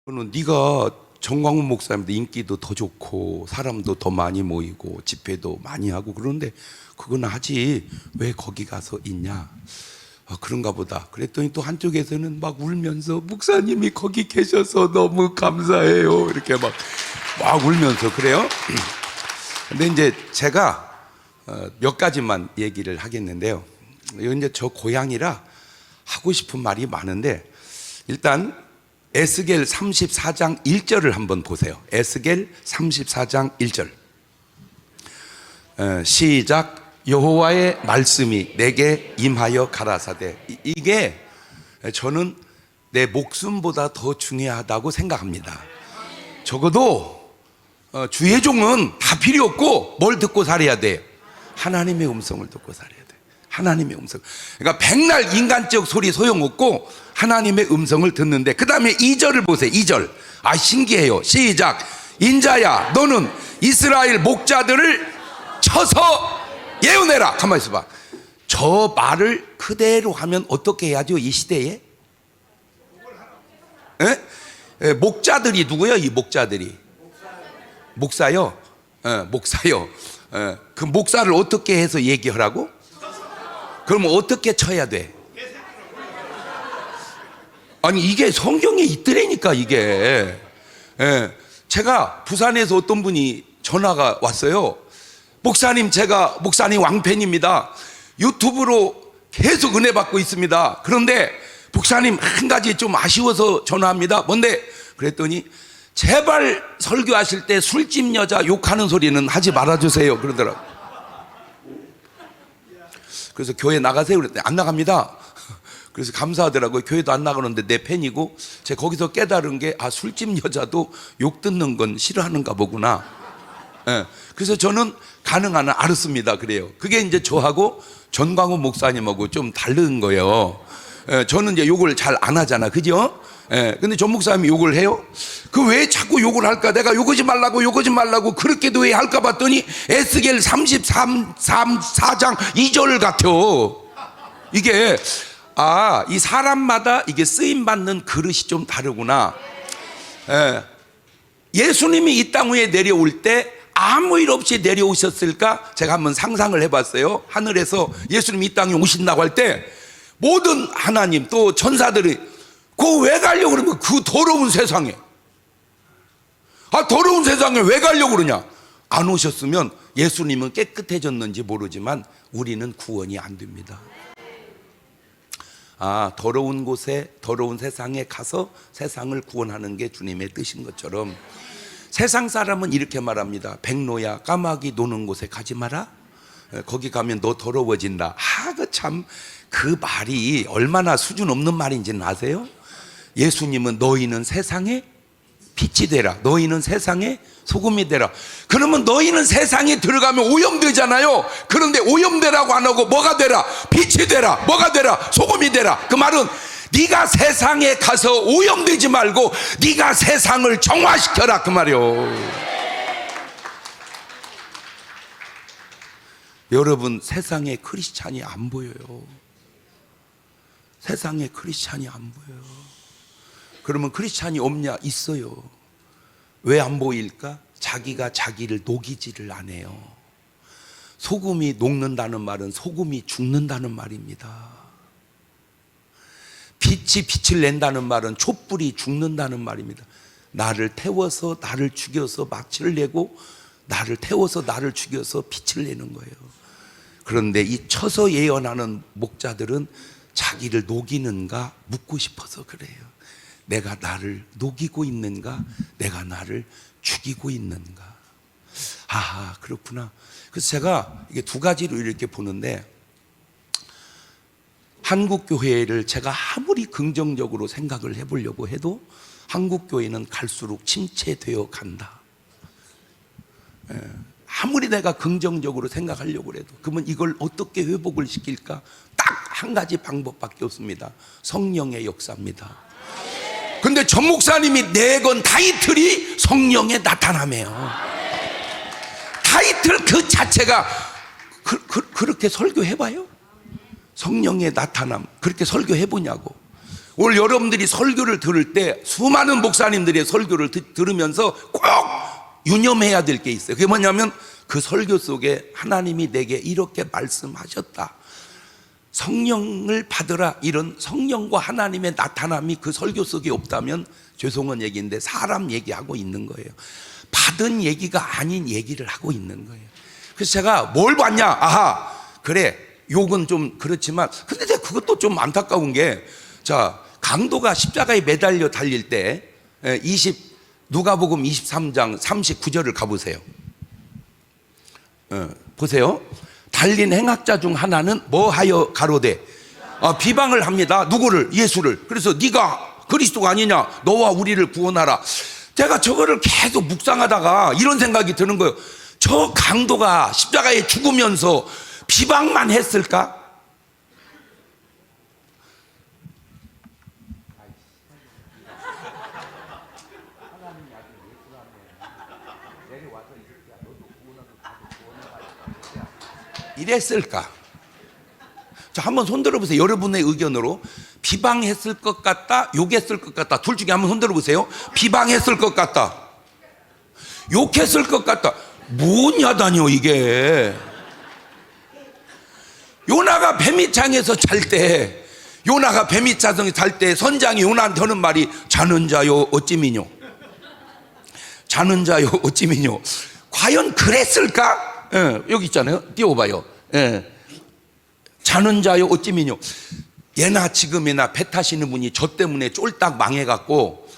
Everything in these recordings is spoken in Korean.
그는 네가 정광훈 목사님도 인기도 더 좋고 사람도 더 많이 모이고 집회도 많이 하고 그런데 그건 하지 왜 거기 가서 있냐? 그런가 보다. 그랬더니 또 한쪽에서는 막 울면서 목사님이 거기 계셔서 너무 감사해요. 이렇게 막 울면서 그래요. 근데 이제 제가 몇 가지만 얘기를 하겠는데요. 이건 이제 저 고향이라 하고 싶은 말이 많은데 일단 에스겔 34장 1절을 한번 보세요. 에스겔 34장 1절. 시작. 여호와의 말씀이 내게 임하여 가라사대. 이게 저는 내 목숨보다 더 중요하다고 생각합니다. 적어도 주의 종은 다 필요 없고 뭘 듣고 살아야 돼요? 하나님의 음성을 듣고 살아야 돼요. 하나님의 음성. 그러니까 백날 인간적 소리 소용없고 하나님의 음성을 듣는데 그 다음에 2절을 보세요. 2절. 신기해요. 시작. 인자야 너는 이스라엘 목자들을 쳐서 예언해라. 가만히 있어봐. 저 말을 그대로 하면 어떻게 해야죠? 이 시대에 목자들이 누구요? 이 목자들이 목사요. 목사요. 그 목사를 어떻게 해서 얘기하라고? 그러면 어떻게 쳐야 돼? 아니 이게 성경에 있더라니까 이게. 제가 부산에서 어떤 분이 전화가 왔어요. 목사님 제가 목사님 왕팬입니다. 유튜브로 계속 은혜 받고 있습니다. 그런데 목사님 한 가지 좀 아쉬워서 전화합니다. 뭔데? 그랬더니 제발 설교하실 때 술집 여자 욕하는 소리는 하지 말아주세요 그러더라고. 그래서 교회 나가세요 그랬더니 안 나갑니다. 그래서 감사하더라고요. 교회도 안 나가는데 내 팬이고. 제가 거기서 깨달은 게 술집 여자도 욕 듣는 건 싫어하는가 보구나. 그래서 저는 가능한 한 알았습니다. 그래요. 그게 이제 저하고 전광훈 목사님하고 좀 다른 거예요. 저는 이제 욕을 잘 안 하잖아. 그죠? 근데 전 목사님이 욕을 해요? 그 왜 자꾸 욕을 할까? 내가 욕하지 말라고 그렇게도 왜 할까 봤더니 에스겔 34장 2절 같아요. 이게 이 사람마다 이게 쓰임받는 그릇이 좀 다르구나. 예수님이 이 땅 위에 내려올 때 아무 일 없이 내려오셨을까? 제가 한번 상상을 해봤어요. 하늘에서 예수님이 이 땅에 오신다고 할 때 모든 하나님 또 천사들이 그거 왜 가려고 그러면 그 더러운 세상에 더러운 세상에 왜 가려고 그러냐? 안 오셨으면 예수님은 깨끗해졌는지 모르지만 우리는 구원이 안 됩니다. 더러운 곳에 더러운 세상에 가서 세상을 구원하는 게 주님의 뜻인 것처럼 세상 사람은 이렇게 말합니다. 백로야 까마귀 노는 곳에 가지 마라. 거기 가면 너 더러워진다. 그 말이 얼마나 수준 없는 말인지는 아세요? 예수님은 너희는 세상에 빛이 되라. 너희는 세상에 소금이 되라. 그러면 너희는 세상에 들어가면 오염되잖아요. 그런데 오염되라고 안 하고 뭐가 되라? 빛이 되라. 뭐가 되라? 소금이 되라. 그 말은 네가 세상에 가서 오염되지 말고 네가 세상을 정화시켜라 그 말이요. 여러분 세상에 크리스찬이 안 보여요. 세상에 크리스찬이 안 보여요. 그러면 크리스찬이 없냐? 있어요. 왜 안 보일까? 자기가 자기를 녹이지를 안 해요. 소금이 녹는다는 말은 소금이 죽는다는 말입니다. 빛이 빛을 낸다는 말은 촛불이 죽는다는 말입니다. 나를 태워서 나를 죽여서 마취를 내고 나를 태워서 나를 죽여서 빛을 내는 거예요. 그런데 이 쳐서 예언하는 목자들은 자기를 녹이는가 묻고 싶어서 그래요. 내가 나를 녹이고 있는가? 내가 나를 죽이고 있는가? 그렇구나. 그래서 제가 이게 두 가지로 이렇게 보는데 한국 교회를 제가 아무리 긍정적으로 생각을 해보려고 해도 한국 교회는 갈수록 침체되어 간다. 아무리 내가 긍정적으로 생각하려고 해도 그러면 이걸 어떻게 회복을 시킬까? 딱 한 가지 방법밖에 없습니다. 성령의 역사입니다. 근데 전 목사님이 내건 타이틀이 성령의 나타남이에요. 타이틀 그 자체가 그렇게 설교해봐요? 성령의 나타남 그렇게 설교해보냐고. 오늘 여러분들이 설교를 들을 때 수많은 목사님들의 설교를 들으면서 꼭 유념해야 될 게 있어요. 그게 뭐냐면 그 설교 속에 하나님이 내게 이렇게 말씀하셨다, 성령을 받으라, 이런 성령과 하나님의 나타남이 그 설교 속에 없다면 죄송한 얘기인데 사람 얘기하고 있는 거예요. 받은 얘기가 아닌 얘기를 하고 있는 거예요. 그래서 제가 뭘 봤냐, 아하, 그래, 욕은 좀 그렇지만 근데 제가 그것도 좀 안타까운 게, 자, 강도가 십자가에 매달려 달릴 때 누가복음 23장 39절을 가보세요. 보세요. 달린 행악자 중 하나는 뭐하여 가로되, 비방을 합니다. 누구를? 예수를. 그래서 네가 그리스도가 아니냐, 너와 우리를 구원하라. 제가 저거를 계속 묵상하다가 이런 생각이 드는 거예요. 저 강도가 십자가에 죽으면서 비방만 했을까? 이랬을까? 자, 한번 손 들어보세요. 여러분의 의견으로. 비방했을 것 같다, 욕했을 것 같다. 둘 중에 한번 손 들어보세요. 비방했을 것 같다, 욕했을 것 같다. 뭐냐다뇨 이게. 요나가 뱀이창에서 잘 때, 요나가 뱀이창에서 잘 때 선장이 요나한테 하는 말이 자는 자요 어찌 미뇨, 자는 자요 어찌 미뇨. 과연 그랬을까? 여기 있잖아요. 띄워봐요. 자는 자요 어찌 미뇨. 예나 지금이나 배 타시는 분이 저 때문에 쫄딱 망해갖고,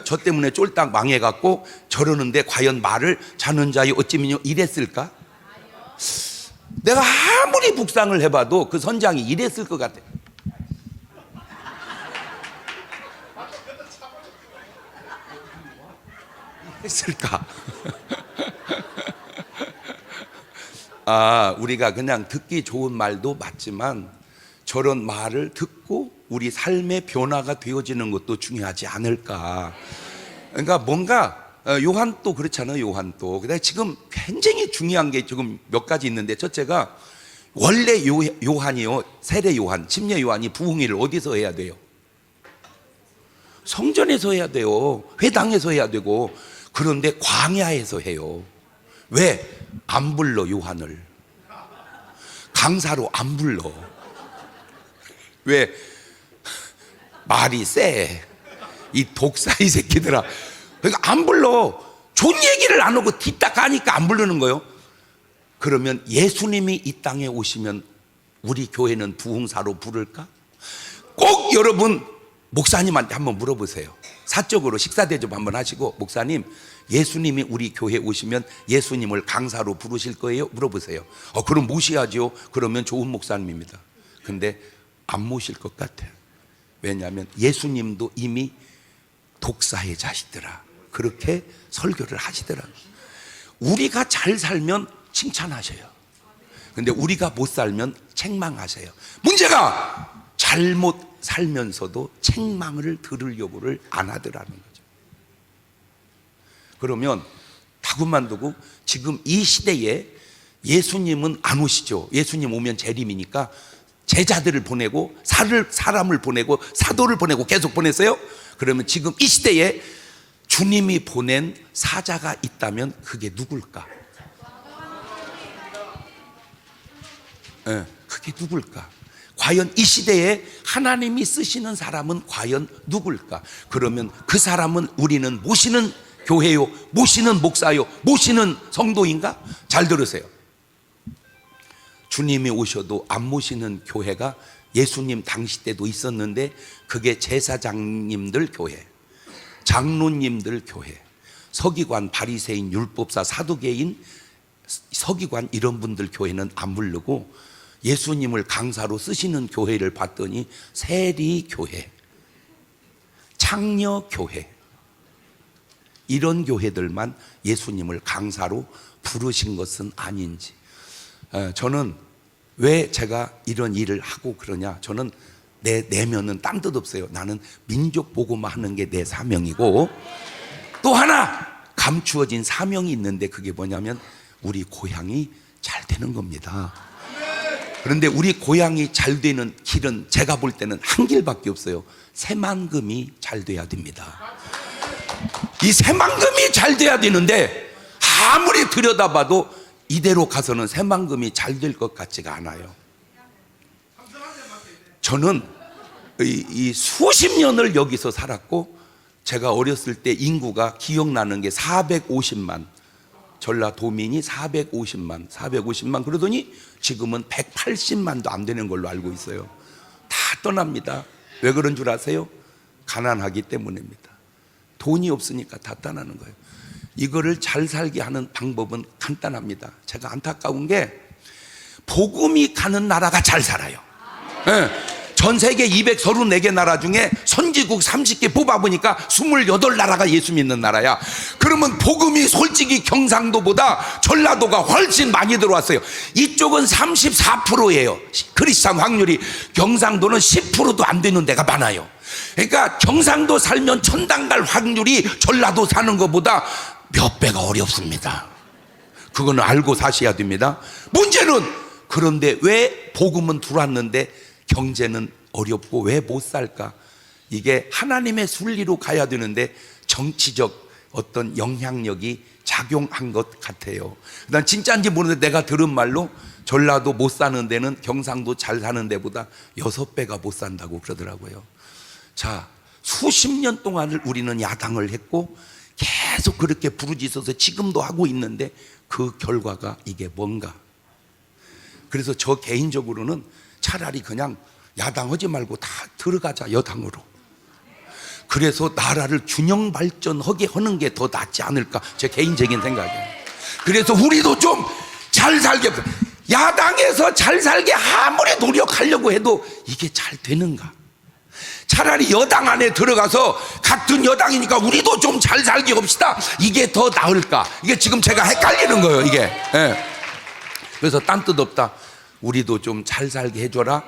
저 때문에 쫄딱 망해갖고 저러는데 과연 말을 자는 자요 어찌 미뇨 이랬을까? 내가 아무리 묵상을 해봐도 그 선장이 이랬을 것 같아. 했을까? 우리가 그냥 듣기 좋은 말도 맞지만 저런 말을 듣고 우리 삶의 변화가 되어지는 것도 중요하지 않을까. 그러니까 뭔가 요한도 그렇잖아요. 요한도. 근데 지금 굉장히 중요한 게 지금 몇 가지 있는데, 첫째가 원래 요한이요, 세례 요한, 침례 요한이 부흥회를 어디서 해야 돼요? 성전에서 해야 돼요. 회당에서 해야 되고. 그런데 광야에서 해요. 왜? 안 불러 요한을. 강사로 안 불러. 왜? 말이 세. 이 독사 이 새끼들아. 그러니까 안 불러. 좋은 얘기를 안 하고 뒤딱 가니까 안 부르는 거예요. 그러면 예수님이 이 땅에 오시면 우리 교회는 부흥사로 부를까? 꼭 여러분 목사님한테 한번 물어보세요. 사적으로 식사 대접 한번 하시고, 목사님, 예수님이 우리 교회에 오시면 예수님을 강사로 부르실 거예요? 물어보세요. 그럼 모셔야죠. 그러면 좋은 목사님입니다. 근데 안 모실 것 같아요. 왜냐하면 예수님도 이미 독사의 자식들아 그렇게 설교를 하시더라고요. 우리가 잘 살면 칭찬하셔요. 근데 우리가 못 살면 책망하세요. 문제가 잘못 살면서도 책망을 들으려고를 안 하더라는 거죠. 그러면 다급만 두고 지금 이 시대에 예수님은 안 오시죠. 예수님 오면 재림이니까 제자들을 보내고 사람을 보내고 사도를 보내고 계속 보냈어요. 그러면 지금 이 시대에 주님이 보낸 사자가 있다면 그게 누굴까? 그게 누굴까? 과연 이 시대에 하나님이 쓰시는 사람은 과연 누굴까? 그러면 그 사람은 우리는 모시는 교회요, 모시는 목사요, 모시는 성도인가? 잘 들으세요. 주님이 오셔도 안 모시는 교회가 예수님 당시 때도 있었는데, 그게 제사장님들 교회, 장로님들 교회, 서기관, 바리새인, 율법사, 사두개인, 서기관 이런 분들 교회는 안 부르고 예수님을 강사로 쓰시는 교회를 봤더니 세리교회, 창녀교회, 이런 교회들만 예수님을 강사로 부르신 것은 아닌지. 저는 왜 제가 이런 일을 하고 그러냐, 저는 내 내면은 딴 뜻 없어요. 나는 민족 복음화 하는 게 내 사명이고, 또 하나 감추어진 사명이 있는데, 그게 뭐냐면 우리 고향이 잘 되는 겁니다. 그런데 우리 고향이 잘 되는 길은 제가 볼 때는 한 길밖에 없어요. 새만금이 잘 돼야 됩니다. 이 새만금이 잘 돼야 되는데 아무리 들여다봐도 이대로 가서는 새만금이 잘 될 것 같지가 않아요. 저는 이 수십 년을 여기서 살았고, 제가 어렸을 때 인구가 기억나는 게 450만, 전라도민이 450만 그러더니 지금은 180만도 안 되는 걸로 알고 있어요. 다 떠납니다. 왜 그런 줄 아세요? 가난하기 때문입니다. 돈이 없으니까 다 떠나는 거예요. 이거를 잘 살게 하는 방법은 간단합니다. 제가 안타까운 게 복음이 가는 나라가 잘 살아요. 네. 전 세계 234개 나라 중에 선지국 30개 뽑아보니까 28나라가 예수 믿는 나라야. 그러면 복음이 솔직히 경상도보다 전라도가 훨씬 많이 들어왔어요. 이쪽은 34%예요 크리스찬 확률이. 경상도는 10%도 안 되는 데가 많아요. 그러니까 경상도 살면 천당 갈 확률이 전라도 사는 것보다 몇 배가 어렵습니다. 그거는 알고 사셔야 됩니다. 문제는, 그런데 왜 복음은 들어왔는데 경제는 어렵고 왜 못 살까? 이게 하나님의 순리로 가야 되는데 정치적 어떤 영향력이 작용한 것 같아요. 난 진짜인지 모르는데 내가 들은 말로 전라도 못 사는 데는 경상도 잘 사는 데보다 6배가 못 산다고 그러더라고요. 자, 수십 년 동안을 우리는 야당을 했고 계속 그렇게 부르짖어서 지금도 하고 있는데 그 결과가 이게 뭔가? 그래서 저 개인적으로는 차라리 그냥 야당하지 말고 다 들어가자, 여당으로. 그래서 나라를 균형 발전하게 하는 게 더 낫지 않을까, 제 개인적인 생각이에요. 그래서 우리도 좀 잘 살게, 야당에서 잘 살게 아무리 노력하려고 해도 이게 잘 되는가? 차라리 여당 안에 들어가서 같은 여당이니까 우리도 좀 잘 살게 합시다, 이게 더 나을까? 이게 지금 제가 헷갈리는 거예요, 이게. 예. 그래서 딴 뜻 없다, 우리도 좀 잘 살게 해줘라.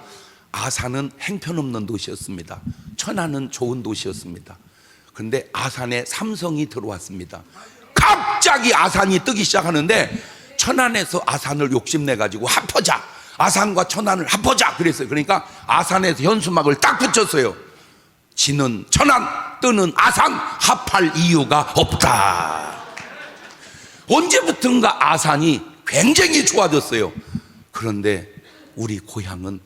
아산은 행편없는 도시였습니다. 천안은 좋은 도시였습니다. 그런데 아산에 삼성이 들어왔습니다. 갑자기 아산이 뜨기 시작하는데 천안에서 아산을 욕심내가지고 합하자, 아산과 천안을 합하자 그랬어요. 그러니까 아산에서 현수막을 딱 붙였어요. 지는 천안, 뜨는 아산, 합할 이유가 없다. 언제부턴가 아산이 굉장히 좋아졌어요. 그런데 우리 고향은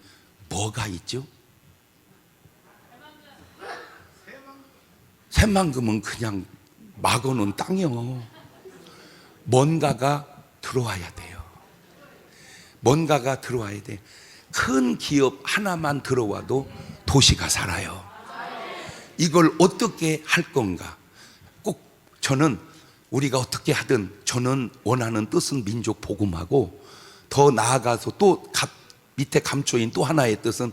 뭐가 있죠? 새만금은 그냥 막아놓은 땅이요. 뭔가가 들어와야 돼요. 뭔가가 들어와야 돼. 큰 기업 하나만 들어와도 도시가 살아요. 이걸 어떻게 할 건가? 꼭 저는 우리가 어떻게 하든 저는 원하는 뜻은 민족 복음하고, 더 나아가서 또 밑에 감춰인 또 하나의 뜻은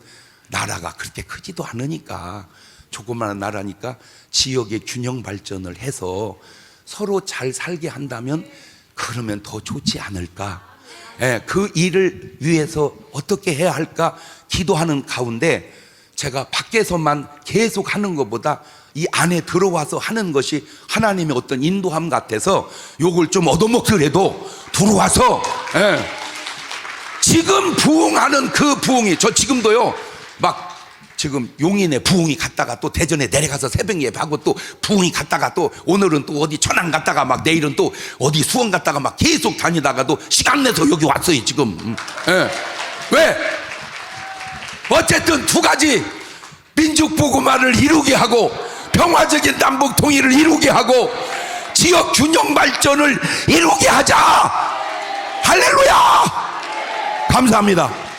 나라가 그렇게 크지도 않으니까, 조그마한 나라니까 지역의 균형 발전을 해서 서로 잘 살게 한다면 그러면 더 좋지 않을까? 예, 그 일을 위해서 어떻게 해야 할까 기도하는 가운데, 제가 밖에서만 계속 하는 것보다 이 안에 들어와서 하는 것이 하나님의 어떤 인도함 같아서 요걸 좀 얻어먹더라도 들어와서, 예, 지금 부흥하는 그 부흥이, 저 지금도요 막 지금 용인에 부흥이 갔다가 또 대전에 내려가서 새벽 예배하고 또 부흥이 갔다가 또 오늘은 또 어디 천안 갔다가 막 내일은 또 어디 수원 갔다가 막 계속 다니다가도 시간 내서 여기 왔어요 지금. 예. 왜? 어쨌든 두 가지, 민족 복음화를 이루게 하고 평화적인 남북 통일을 이루게 하고 지역 균형 발전을 이루게 하자. 할렐루야. 감사합니다.